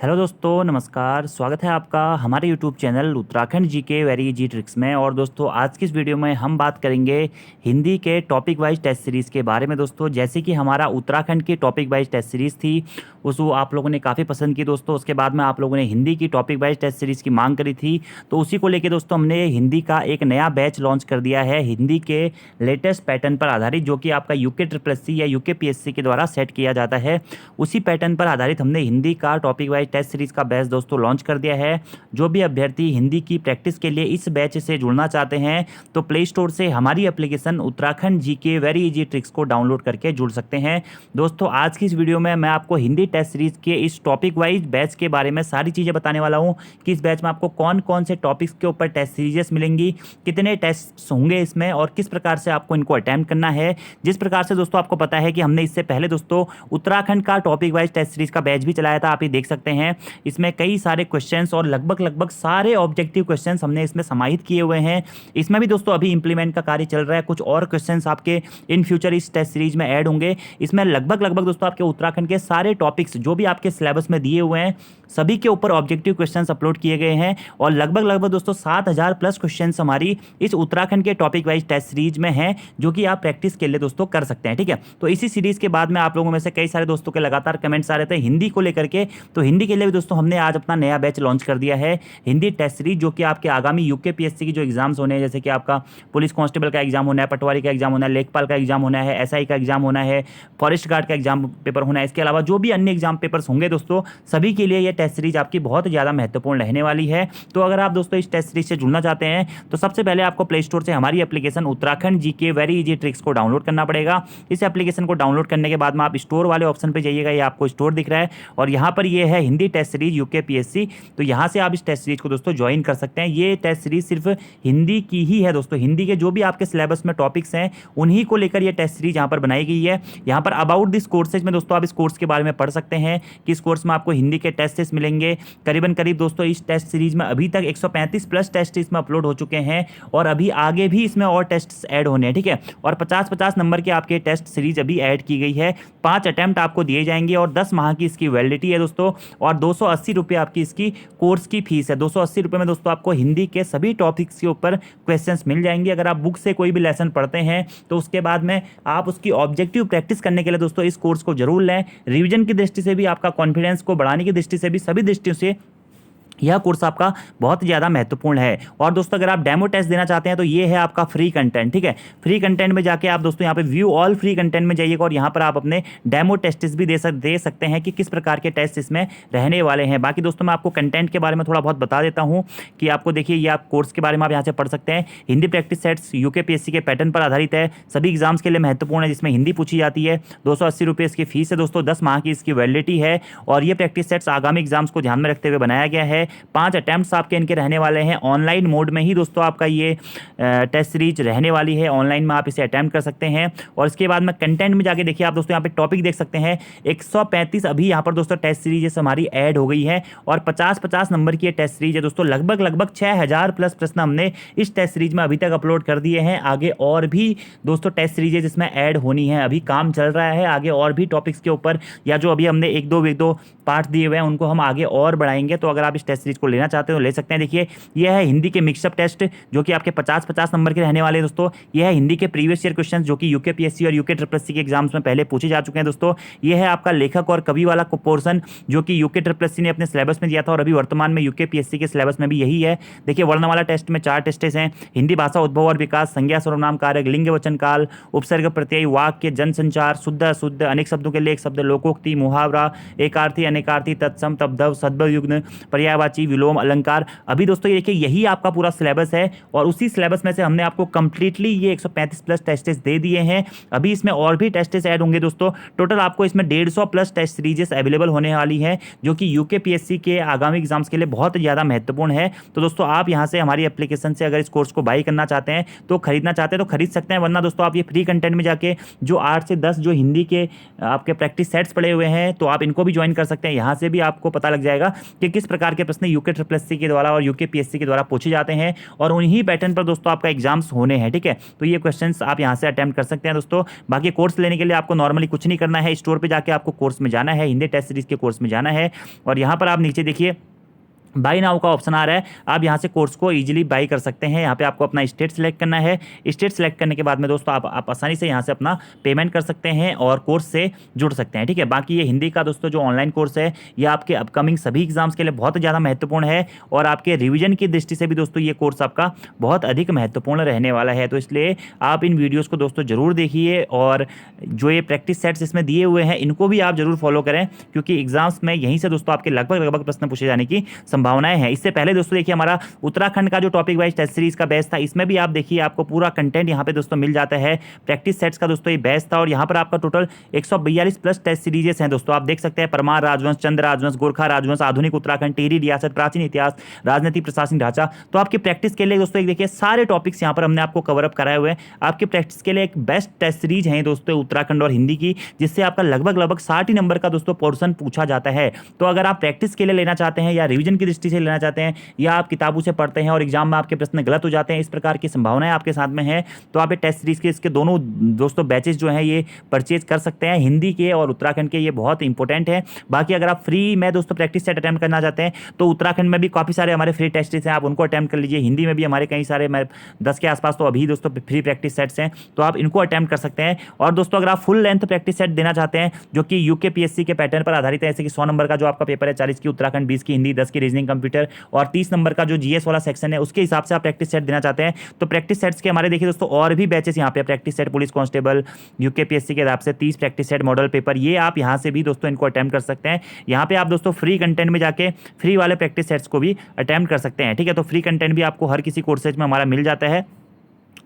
Hello दोस्तों, नमस्कार। स्वागत है आपका हमारे YouTube channel Uttarakhand GK very easy tricks में। और दोस्तों, आज की इस वीडियो में हम बात करेंगे हिंदी के टॉपिक वाइज टेस्ट सीरीज़ के बारे में। दोस्तों, जैसे कि हमारा उत्तराखंड की टॉपिक वाइज टेस्ट सीरीज़ थी, उसको आप लोगों ने काफ़ी पसंद की दोस्तों। उसके बाद में आप लोगों ने हिंदी की टॉपिक वाइज टेस्ट सीरीज़ की मांग करी थी, तो उसी को लेकर दोस्तों हमने हिंदी का एक नया बैच लॉन्च कर दिया है, हिंदी के लेटेस्ट पैटर्न पर आधारित, जो कि आपका यूके ट्रिपल एस सी या यूके पीएससी के द्वारा सेट किया जाता है। उसी पैटर्न पर आधारित हमने हिंदी का टॉपिक वाइज टेस्ट सीरीज़ का बैच दोस्तों लॉन्च कर दिया है। जो भी अभ्यर्थी हिंदी की प्रैक्टिस के लिए इस बैच से जुड़ना चाहते हैं, तो प्ले स्टोर से हमारी application Uttarakhand GK very easy tricks को डाउनलोड करके जुड़ सकते हैं। दोस्तों, आज की इस वीडियो में मैं आपको हिंदी टेस्ट सीरीज़ के इस टॉपिक वाइज बैच के बारे में सारी चीज़ें बताने वाला हूँ कि इस बैच में आपको कौन कौन से टॉपिक्स के ऊपर टेस्ट सीरीजेस मिलेंगी, कितने टेस्ट होंगे इसमें और किस प्रकार से आपको इनको अटैम्प्ट करना है। जिस प्रकार से दोस्तों आपको पता है कि हमने इससे पहले दोस्तों उत्तराखंड का टॉपिक वाइज टेस्ट सीरीज़ का बैच भी चलाया था, आप ये देख सकते हैं। इसमें कई सारे क्वेश्चंस और लगभग सारे ऑब्जेक्टिव क्वेश्चंस हमने इसमें समाहित किए हुए हैं। इसमें भी दोस्तों अभी इंप्लीमेंट का कार्य चल रहा है, कुछ और क्वेश्चंस आपके इन फ्यूचर इस टेस्ट सीरीज में ऐड होंगे। इसमें लगभग दोस्तों आपके उत्तराखंड के सारे टॉपिक्स जो भी आपके सिलेबस में दिए हुए हैं, सभी के ऊपर ऑब्जेक्टिव क्वेश्चंस अपलोड किए गए हैं। और लगभग दोस्तों 7,000 प्लस क्वेश्चंस हमारी इस उत्तराखंड के टॉपिक वाइज टेस्ट सीरीज में हैं, जो कि आप प्रैक्टिस के लिए दोस्तों कर सकते हैं। ठीक है, तो इसी सीरीज के बाद में आप लोगों में से कई सारे दोस्तों के लगातार कमेंट्स आ रहे थे हिंदी को लेकर के, तो हिंदी के लिए भी दोस्तों हमने आज अपना नया बैच लॉन्च कर दिया है, हिंदी टेस्ट सीरीज, जो कि आपके आगामी यूके पीएससी की जो एग्जाम्स होने हैं, जैसे कि आपका पुलिस कांस्टेबल का एग्जाम होना है, पटवारी का एग्जाम होना है, लेखपाल का एग्जाम होना है, एसआई का एग्जाम होना है, फॉरेस्ट गार्ड का एग्जाम पेपर होना है, इसके अलावा जो भी अन्य एग्जाम पेपर्स होंगे दोस्तों, सभी के लिए ये टेस्ट सीरीज आपकी बहुत ज़्यादा महत्वपूर्ण रहने वाली है। तो अगर आप दोस्तों इस टेस्ट सीरीज से जुड़ना चाहते हैं, तो सबसे पहले आपको प्ले स्टोर से हमारी application Uttarakhand GK very easy tricks को डाउनलोड करना पड़ेगा। इस एप्लीकेशन को डाउनलोड करने के बाद में आप स्टोर वाले ऑप्शन पर जाइएगा, ये आपको स्टोर दिख रहा है और यहाँ पर ये है Hindi test series UK PSC. तो यहाँ से आप इस टेस्ट सीरीज को दोस्तों ज्वाइन कर सकते हैं। ये टेस्ट सीरीज सिर्फ हिंदी की ही है दोस्तों, हिंदी के जो भी आपके सिलेबस में टॉपिक्स हैं उन्हीं को लेकर ये टेस्ट सीरीज यहाँ पर बनाई गई है। यहाँ पर अबाउट दिस कोर्सेज में दोस्तों आप इस कोर्स के बारे में पढ़ सकते हैं कि इस कोर्स में आपको हिंदी के टेस्ट मिलेंगे। करीब दोस्तों इस टेस्ट सीरीज में अभी तक 135 प्लस टेस्ट इसमें अपलोड हो चुके हैं और अभी आगे भी इसमें और टेस्ट ऐड होने हैं। ठीक है, और 50-50 नंबर के आपके टेस्ट सीरीज अभी ऐड की गई है। 5 अटेम्प्ट आपको दिए जाएंगे और 10 माह की इसकी वैलिडिटी है दोस्तों। और 280 रुपये आपकी इसकी कोर्स की फीस है। 280 रुपये में दोस्तों आपको हिंदी के सभी टॉपिक्स के ऊपर क्वेश्चंस मिल जाएंगे। अगर आप बुक से कोई भी लेसन पढ़ते हैं, तो उसके बाद में आप उसकी ऑब्जेक्टिव प्रैक्टिस करने के लिए दोस्तों इस कोर्स को जरूर लें। रिवीजन की दृष्टि से भी, आपका कॉन्फिडेंस को बढ़ाने की दृष्टि से भी, सभी दृष्टियों से यह कोर्स आपका बहुत ज़्यादा महत्वपूर्ण है। और दोस्तों अगर आप डेमो टेस्ट देना चाहते हैं, तो ये है आपका फ्री कंटेंट। ठीक है, फ्री कंटेंट में जाके आप दोस्तों यहाँ पे व्यू ऑल फ्री कंटेंट में जाइएगा और यहाँ पर आप अपने डेमो टेस्ट भी दे सकते हैं कि किस प्रकार के टेस्ट इसमें रहने वाले हैं। बाकी दोस्तों मैं आपको कंटेंट के बारे में थोड़ा बहुत बता देता हूँ कि आपको देखिए, ये आप कोर्स के बारे में आप यहाँ से पढ़ सकते हैं। Hindi practice sets UK PSC के पैटर्न पर आधारित है, सभी एग्जाम्स के लिए महत्वपूर्ण है, जिसमें हिंदी पूछी जाती है। 280 रुपये इसकी फीस है दोस्तों, 10 माह की इसकी वैलिडिटी है। और ये प्रैक्टिस सेट्स आगामी एग्जाम्स को ध्यान में रखते हुए बनाया गया है। 5 अटेम्प्ट आपके इनके रहने वाले हैं। ऑनलाइन मोड में ही दोस्तों आपका ये टेस्ट सीरीज रहने वाली है। ऑनलाइन में आप इसे अटेम्प्ट कर सकते हैं। और इसके बाद में कंटेंट में जाके देखिए आप दोस्तों, यहाँ पे टॉपिक देख सकते हैं 135 अभी यहाँ पर दोस्तों टेस्ट सीरीज हमारी ऐड हो गई है और 50-50 नंबर की ये टेस्ट सीरीज है दोस्तों। लगभग 6,000 प्लस प्रश्न हमने इस टेस्ट सीरीज में अभी तक अपलोड कर दिए हैं। आगे और भी दोस्तों टेस्ट सीरीज इसमें ऐड होनी है, अभी काम चल रहा है। आगे और भी टॉपिक्स के ऊपर, या जो अभी हमने एक दो पार्ट दिए हुए हैं, उनको हम आगे और बढ़ाएंगे। तो अगर आप इस टेस्ट सीरीज को लेना चाहते हो ले सकते हैं। देखिए, यह है हिंदी के मिक्सअप टेस्ट, जो कि आपके 50-50 नंबर के रहने वाले हैं दोस्तों। यह है हिंदी के प्रीवियस ईयर क्वेश्चंस, जो कि यूके पीएससी और यूके ट्रिपल एससी के एग्जाम्स में पहले पूछे जा चुके हैं दोस्तों। यह है आपका लेखक और कवि वाला पोर्शन, जो कि यूके ट्रिपल एससी ने अपने सिलेबस में दिया था और अभी वर्तमान में यूके पीएससी के सिलेबस में भी यही है। देखिए, वर्णमाला टेस्ट में 4 टेस्टेस हैं। हिंदी भाषा उद्भव और विकास, संज्ञा सर्वनाम कारक, लिंग वचन काल, उपसर्ग प्रत्यय, वाक्य, जनसंचार, शुद्ध अशुद्ध, अनेक शब्दों के लिए एक शब्द, लोकोक्ति, मुहावरा, एकार्थी, अनेकार्थी, तत्सम, तद्भव, सद्भव युग्म, पर्यायवाची, विलोम, अलंकार। अभी दोस्तों ये देखिए, यही आपका पूरा सिलेबस है और उसी सिलेबस में से हमने आपको कंप्लीटली ये 135 प्लस टेस्टेस दे दिए हैं। अभी इसमें और भी टेस्टेस ऐड होंगे दोस्तों। टोटल आपको इसमें 150 प्लस टेस्ट सीरीजेस अवेलेबल होने वाली है, जो कि यूके पीएससी के आगामी एग्जाम्स के लिए बहुत ज़्यादा महत्वपूर्ण है। तो दोस्तों आप यहाँ से हमारी एप्लीकेशन से अगर इस कोर्स को बाई करना चाहते हैं, तो खरीदना चाहते हैं तो खरीद सकते हैं, वरना दोस्तों आप ये फ्री कंटेंट में जाके जो 8 से 10 जो हिंदी के आपके प्रैक्टिस सेट्स पड़े हुए हैं, तो आप इनको भी ज्वाइन कर सकते हैं। यहाँ से भी आपको पता लग जाएगा कि किस प्रकार के प्रश्न प्रश्न यूके SSC के द्वारा और यूके PSC के द्वारा पूछे जाते हैं और उन्हीं पैटर्न पर दोस्तों आपका एग्जाम्स होने हैं। ठीक है, तो ये क्वेश्चंस आप यहाँ से अटेम्प्ट कर सकते हैं दोस्तों। बाकी कोर्स लेने के लिए आपको नॉर्मली कुछ नहीं करना है, स्टोर पे जाके आपको कोर्स में जाना है, हिंदी टेस्ट सीरीज के कोर्स में जाना है और यहाँ पर आप नीचे देखिए बाई नाउ का ऑप्शन आ रहा है। आप यहाँ से कोर्स को इजीली बाई कर सकते हैं। यहाँ पे आपको अपना स्टेट सेलेक्ट करना है। स्टेट सेलेक्ट करने के बाद में दोस्तों आप आसानी से यहाँ से अपना पेमेंट कर सकते हैं और कोर्स से जुड़ सकते हैं। ठीक है, बाकी ये हिंदी का दोस्तों जो ऑनलाइन कोर्स है ये आपके अपकमिंग सभी एग्जाम्स के लिए बहुत ज़्यादा महत्वपूर्ण है और आपके रिविजन की दृष्टि से भी दोस्तों ये कोर्स आपका बहुत अधिक महत्वपूर्ण रहने वाला है। तो इसलिए आप इन वीडियोज़ को दोस्तों ज़रूर देखिए और जो ये प्रैक्टिस सेट्स इसमें दिए हुए हैं इनको भी आप जरूर फॉलो करें, क्योंकि एग्जाम्स में यहीं से दोस्तों आपके लगभग प्रश्न पूछे जाने की संभावनाएं हैं। इससे पहले दोस्तों देखिए हमारा उत्तराखंड का जो टॉपिक वाइज टेस्ट सीरीज का बैच था, इसमें भी आप देखिए आपको पूरा कंटेंट यहाँ पे दोस्तों मिल जाता है। प्रैक्टिस सेट्स का दोस्तों ये बैच था और यहाँ पर आपका टोटल 142 प्लस टेस्ट सीरीजेस हैं दोस्तों। आप देख सकते हैं परमार राजवंश, चंद्र राजवंश, गोरखा राजवंश, आधुनिक उत्तराखंड, टिहरी रियासत, प्राचीन इतिहास, राजनीतिक प्रशासनिक ढांचा। तो आपकी प्रैक्टिस के लिए दोस्तों एक देखिए सारे टॉपिक्स यहाँ पर हमने आपको कवर अप कराए हुए हैं। आपकी प्रैक्टिस के लिए एक बेस्ट टेस्ट सीरीज है दोस्तों उत्तराखंड और हिंदी की, जिससे आपका लगभग 60 ही नंबर का दोस्तों पोर्शन पूछा जाता है। तो अगर आप प्रैक्टिस के लिए लेना चाहते हैं या रिवीजन की दृष्टि से लेना चाहते हैं या आप किताबों से पढ़ते हैं और एग्जाम में आपके प्रश्न गलत हो जाते हैं, इस प्रकार की संभावनाएं आपके साथ में है, तो आप ये टेस्ट सीरीज के इसके दोनों दोस्तों बैचेस जो हैं ये परचेज कर सकते हैं। हिंदी के और उत्तराखंड के ये बहुत इंपॉर्टेंट है। बाकी अगर आप फ्री में दोस्तों प्रैक्टिस सेट अटेम्प्ट करना चाहते हैं तो उत्तराखंड में भी काफ़ी सारे हमारे फ्री टेस्ट हैं, आप उनको अटेम्प्ट कर लीजिए। हिंदी में भी हमारे कई सारे 10 के आसपास तो अभी दोस्तों फ्री प्रैक्टिस सेट्स हैं, तो आप इनको अटेम्प्ट कर सकते हैं। और दोस्तों अगर आप फुल लेंथ प्रैक्टिस सेट देना चाहते हैं जो कि यूके PSC के पैटर्न पर आधारित है, जैसे कि 100 नंबर का जो आपका पेपर है, 40 की उत्तराखंड, 20 की हिंदी, 10 की रीजनिंग कंप्यूटर और 30 नंबर का जो GS वाला सेक्शन है, उसके हिसाब से आप प्रैक्टिस सेट देना चाहते हैं तो प्रैक्टिस सेट्स के हमारे देखिए दोस्तों और भी बैचेस यहाँ पे practice set police constable UK PSC के हिसाब से 30 प्रैक्टिस सेट मॉडल पेपर, ये आप यहाँ से भी दोस्तों इनको अटेम्प्ट कर सकते हैं। यहाँ पे आप दोस्तों फ्री कंटेंट में जाके फ्री वाले प्रैक्टिस सेट्स को भी अटेम्प्ट कर सकते हैं। ठीक है, तो फ्री कंटेंट भी आपको हर किसी कोर्सेज में हमारा मिल जाता है।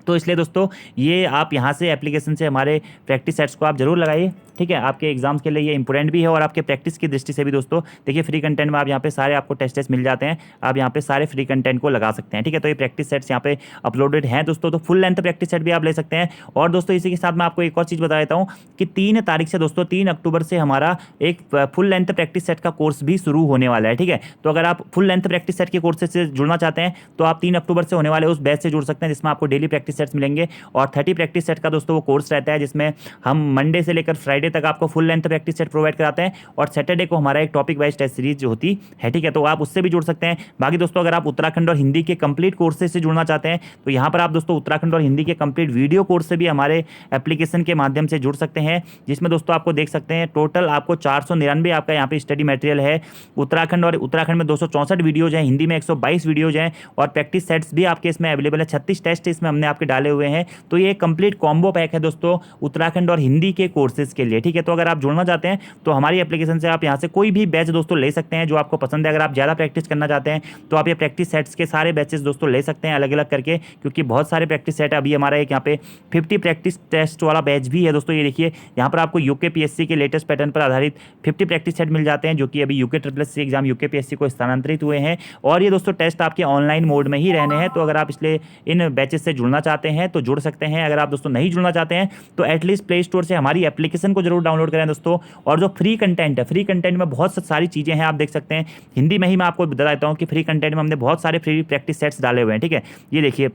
तो इसलिए दोस्तों ये आप यहाँ से एप्लीकेशन से हमारे प्रैक्टिस सेट्स को आप जरूर लगाइए। ठीक है, आपके एग्जाम्स के लिए ये इंपॉर्टेंट भी है और आपके प्रैक्टिस की दृष्टि से भी दोस्तों देखिए फ्री कंटेंट में आप यहाँ पे सारे आपको टेस्ट मिल जाते हैं, आप यहाँ पे सारे फ्री कंटेंट को लगा सकते हैं। ठीक है, तो ये प्रैक्टिस सेट्स यहाँ पे अपलोडेड हैं दोस्तों, तो फुल लेंथ प्रैक्टिस सेट भी आप ले सकते हैं। और दोस्तों इसी के साथ मैं आपको एक और चीज़ बता देता हूँ कि 3 तारीख से दोस्तों 3 अक्टूबर से हमारा एक फुल लेंथ प्रैक्टिस सेट का कोर्स भी शुरू होने वाला है। ठीक है, तो अगर आप फुल लेंथ प्रैक्टिस सेट के कोर्सेज से जुड़ना चाहते हैं तो आप 3 अक्टूबर से होने वाले उस बैच से जुड़ सकते हैं, जिसमें आपको डेली प्रैक्टिस सेट्स मिलेंगे और 30 प्रैक्टिस सेट का दोस्तों वो कोर्स रहता है, जिसमें हम मंडे से लेकर फ्राइडे तक आपको full length practice set provide कराते हैं और सैटरडे को हमारा एक टॉपिक वाइज टेस्ट सीरीज जो होती है। ठीक है, तो आप उससे भी जुड़ सकते हैं। बाकी दोस्तों अगर आप उत्तराखंड और हिंदी के कंप्लीट कोर्सेज से जुड़ना चाहते हैं तो यहाँ पर आप दोस्तों उत्तराखंड और हिंदी के कंप्लीट वीडियो कोर्स से भी हमारे एप्लीकेशन के माध्यम से जुड़ सकते हैं, जिसमें दोस्तों आपको देख सकते हैं टोटल आपको 499 आपका यहाँ पे स्टडी मटेरियल है। उत्तराखंड में 264 वीडियोज हैं, हिंदी में 122 वीडियोज हैं और प्रैक्टिस सेट्स भी आपके इसमें अवेलेबल है। 36 टेस्ट इसमें हमने आपके डाले हुए हैं। तो ये कंप्लीट कॉम्बो पैक है दोस्तों उत्तराखंड और हिंदी के कोर्सेज के लिए। ठीक है, तो अगर आप जुड़ना चाहते हैं तो हमारी एप्लीकेशन से आप यहाँ से कोई भी बैच दोस्तों ले सकते हैं जो आपको पसंद है। अगर आप ज़्यादा प्रैक्टिस करना चाहते हैं तो आप ये प्रैक्टिस सेट्स के सारे बैचेस दोस्तों ले सकते हैं अलग अलग करके, क्योंकि बहुत सारे प्रैक्टिस सेट अभी हमारा एक यहाँ पे 50 प्रैक्टिस टेस्ट वाला बैच भी है दोस्तों। ये देखिए यहाँ पर आपको यूके PSC के लेटेस्ट पैटर्न पर आधारित 50 प्रैक्टिस सेट मिल जाते हैं, जो कि अभी UK SSC exam UK PSC को स्थानांतरित हुए हैं और ये दोस्तों टेस्ट आपके ऑनलाइन मोड में ही रहने हैं। तो अगर आप इसलिए इन बैचेस से जुड़ना चाहते हैं तो जुड़ सकते हैं। अगर आप दोस्तों नहीं जुड़ना चाहते हैं तो एटलीस्ट प्ले स्टोर से हमारी एप्लीकेशन को जरूर डाउनलोड करें दोस्तों। और जो फ्री कंटेंट है, फ्री कंटेंट में बहुत सारी चीज़ें हैं, आप देख सकते हैं। हिंदी में ही मैं आपको बता देता हूँ कि फ्री कंटेंट में हमने बहुत सारे फ्री प्रैक्टिस सेट्स डाले हुए हैं। ठीक है, ये देखिए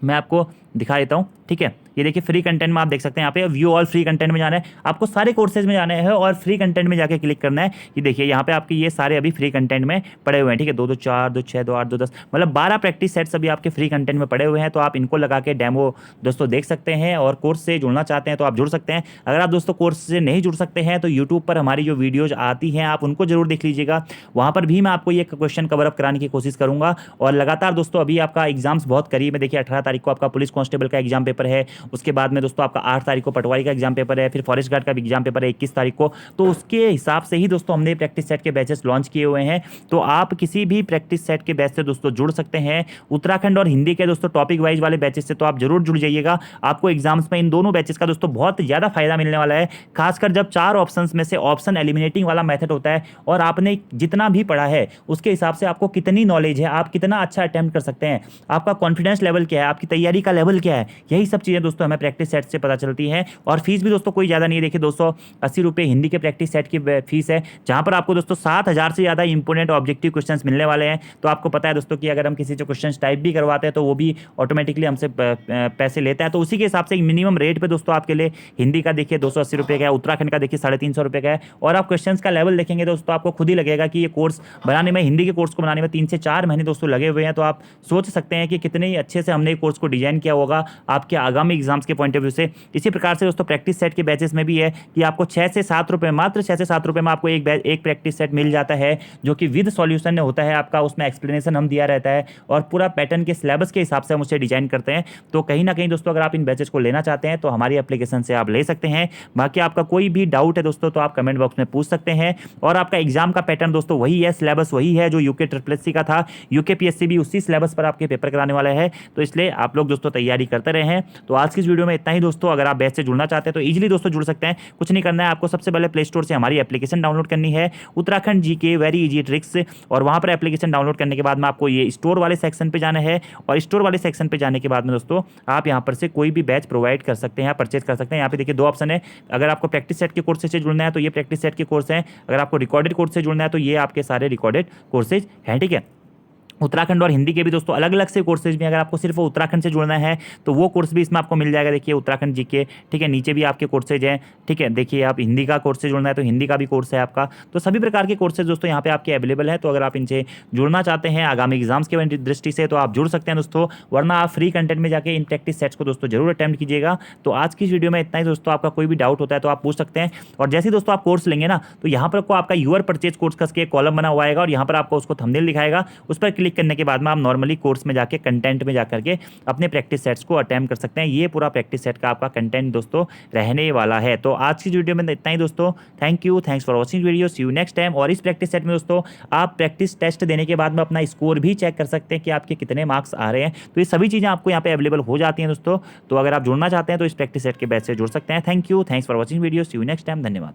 मैं आपको दिखा देता हूँ। ठीक है, ये देखिए फ्री कंटेंट में आप देख सकते हैं यहाँ पे व्यू ऑल फ्री कंटेंट में जाना है, आपको सारे कोर्सेज में जाना है और फ्री कंटेंट में जाके क्लिक करना है। ये देखिए यहाँ पे आपके ये सारे अभी फ्री कंटेंट में पड़े हुए हैं। ठीक है, 2 2 4 2 6 2 8 2 10 मतलब 12 प्रैक्टिस सेट्स अभी आपके फ्री कंटेंट में पड़े हुए हैं। तो आप इनको लगा के डेमो दोस्तों देख सकते हैं और कोर्स से जुड़ना चाहते हैं तो आप जुड़ सकते हैं। अगर आप दोस्तों कोर्स से नहीं जुड़ सकते हैं तो यूट्यूब पर हमारी जो वीडियोज आती हैं आप उनको जरूर देख लीजिएगा, वहाँ पर भी मैं आपको ये क्वेश्चन कवर अप कराने की कोशिश करूँगा। और लगातार दोस्तों अभी आपका एग्जाम्स बहुत करीब है। देखिए 18 तारीख को आपका पुलिस कांस्टेबल का एग्जाम पेपर है, उसके बाद में दोस्तों आपका 8 तारीख को पटवारी का एग्जाम पेपर है, फिर फॉरेस्ट गार्ड का भी एग्जाम पेपर है 21 तारीख को। तो उसके हिसाब से ही दोस्तों हमने प्रैक्टिस सेट के बैचेस लॉन्च किए हुए हैं। तो आप किसी भी प्रैक्टिस सेट के बैच से दोस्तों जुड़ सकते हैं। उत्तराखंड और हिंदी के दोस्तों टॉपिक वाइज वाले बैचेस से तो आप जरूर जुड़ जाइएगा। आपको एग्जाम्स में इन दोनों बैचेस का दोस्तों बहुत ज़्यादा फायदा मिलने वाला है, खासकर जब 4 ऑप्शंस में से ऑप्शन एलिमिनेटिंग वाला मेथड होता है और आपने जितना भी पढ़ा है उसके हिसाब से आपको कितनी नॉलेज है, आप कितना अच्छा अटेम्प्ट कर सकते हैं, आपका कॉन्फिडेंस लेवल क्या है, आपकी तैयारी का लेवल लेवल क्या है, यही सब चीज़ें दोस्तों हमें प्रैक्टिस सेट से पता चलती है। और फीस भी दोस्तों कोई ज़्यादा नहीं है, देखिए 280 रुपये हिंदी के प्रैक्टिस सेट की फीस है, जहाँ पर आपको दोस्तों 7,000 से ज़्यादा इंपोर्टेंट ऑब्जेक्टिव क्वेश्चंस मिलने वाले हैं। तो आपको पता है दोस्तों कि अगर हम किसी से क्वेश्चन टाइप भी करवाते हैं तो वो भी ऑटोमेटिकली हमसे पैसे लेता है। तो उसी के हिसाब से मिनिमम रेट पे दोस्तों आपके लिए हिंदी का देखिए 280 रुपये का है, उत्तराखंड का देखिए 350 रुपये का है। और आप क्वेश्चंस का लेवल देखेंगे दोस्तों आपको खुद ही लगेगा कि ये कोर्स बनाने में, हिंदी के कोर्स को बनाने में 3 से 4 महीने दोस्तों लगे हुए हैं। तो आप सोच सकते हैं कि कितने ही अच्छे से हमने कोर्स को डिजाइन किया होगा आपके आगामी एग्जाम्स के पॉइंट ऑफ व्यू से। इसी प्रकार से दोस्तों प्रैक्टिस सेट के बैचेस में भी है कि आपको 6 से 7 रुपये, मात्र 6 से 7 रुपये में आपको एक प्रैक्टिस सेट मिल जाता है, जो कि विद सॉल्यूशन होता है आपका। उसमें एक्सप्लेनेशन हम दिया रहता है और पूरा पैटर्न के सिलेबस के हिसाब से हम उसे डिजाइन करते हैं। तो कहीं ना कहीं दोस्तों अगर आप इन बैचेस को लेना चाहते हैं तो हमारी एप्लीकेशन से आप ले सकते हैं। बाकी आपका कोई भी डाउट है दोस्तों तो आप कमेंट बॉक्स में पूछ सकते हैं। और आपका एग्जाम का पैटर्न दोस्तों वही है, सिलेबस वही है जो यूके SSC का था। यूके PSC भी उसी सिलेबस पर आपके पेपर कराने वाला है, तो इसलिए आप लोग दोस्तों तैयारी करते रहे हैं। तो आज की इस वीडियो में इतना ही दोस्तों। अगर आप बैच से जुड़ना चाहते हैं तो इजीली दोस्तों जुड़ सकते हैं। कुछ नहीं करना है आपको, सबसे पहले प्ले स्टोर से हमारी एप्लीकेशन डाउनलोड करनी है, Uttarakhand GK very easy tricks. और वहां पर एप्लीकेशन डाउनलोड करने के बाद में आपको ये स्टोर वाले सेक्शन पे जाना है। और स्टोर वाले सेक्शन पे जाने के बाद में दोस्तों आप यहाँ पर से कोई भी बैच प्रोवाइड कर सकते हैं, परचेज कर सकते हैं। यहाँ पे देखिए 2 ऑप्शन है। अगर आपको प्रैक्टिस सेट के कोर्सेज से जुड़ना है तो ये प्रैक्टिस सेट के कोर्स हैं। अगर आपको रिकॉर्डेड कोर्स से जुड़ना है तो ये आपके सारे रिकॉर्डेड कोर्सेज हैं, ठीक है। उत्तराखंड और हिंदी के भी दोस्तों अलग अलग से कोर्सेज भी, अगर आपको सिर्फ उत्तराखंड से जुड़ना है तो वो कोर्स भी इसमें आपको मिल जाएगा। देखिए उत्तराखंड जीके, ठीक है, नीचे भी आपके कोर्सेज हैं, ठीक है। देखिए आप हिंदी का कोर्स से जुड़ना है तो हिंदी का भी कोर्स है आपका। तो सभी प्रकार के कोर्सेज दोस्तों यहाँ पे आपके अवेलेबल है। तो अगर आप इनसे जुड़ना चाहते हैं आगामी एग्जाम्स के दृष्टि से तो आप जुड़ सकते हैं दोस्तों, वरना आप फ्री कंटेंट में जाके इन प्रैक्टिस सेट्स को दोस्तों जरूर अटेम्प्ट कीजिएगा। तो आज की इस वीडियो में इतना ही दोस्तों। आपका कोई भी डाउट होता है तो आप पूछ सकते हैं। और जैसे ही दोस्तों आप कोर्स लेंगे ना तो यहाँ पर आपका यूर परचेज कोर्स का कॉलम बना हुआ आएगा और यहाँ पर आपको उसको थंबनेल दिखाएगा। उस पर क्लिक करने के बाद में आप नॉर्मली कोर्स में जाके कंटेंट में जाकर के अपने प्रैक्टिस सेट्स को अटेम्प्ट कर सकते हैं। ये पूरा प्रैक्टिस सेट का आपका कंटेंट दोस्तों रहने वाला है। तो आज की वीडियो में इतना ही दोस्तों। Thank you, thanks for watching video, see you next time. और इस प्रैक्टिस सेट में दोस्तों आप प्रैक्टिस टेस्ट देने के बाद में अपना स्कोर भी चेक कर सकते हैं कि आपके कितने मार्क्स आ रहे हैं। तो ये सभी चीज़ें आपको यहाँ पे अवेलेबल हो जाती हैं दोस्तों। तो अगर आप जुड़ना चाहते हैं तो इस प्रैक्टिस सेट के बैच से जुड़ सकते हैं। Thank you, thanks for watching video, see you next time. धन्यवाद।